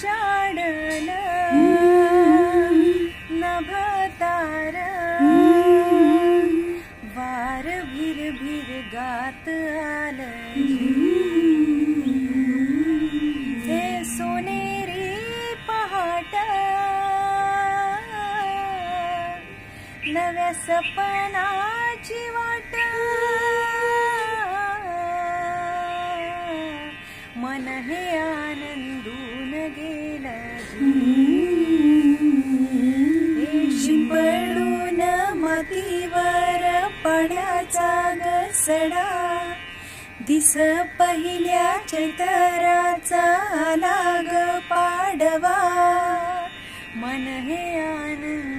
उजाडल नभतार वार भिर भिर गात आलं हे सोनेरी पहाट नव्या सपनाची वाट मन हे आनंदून गेलं शिंपडून मातीवर पड्याचा घसडा दिस पहिल्या चैतराचा लाग पाडवा मन हे आनंद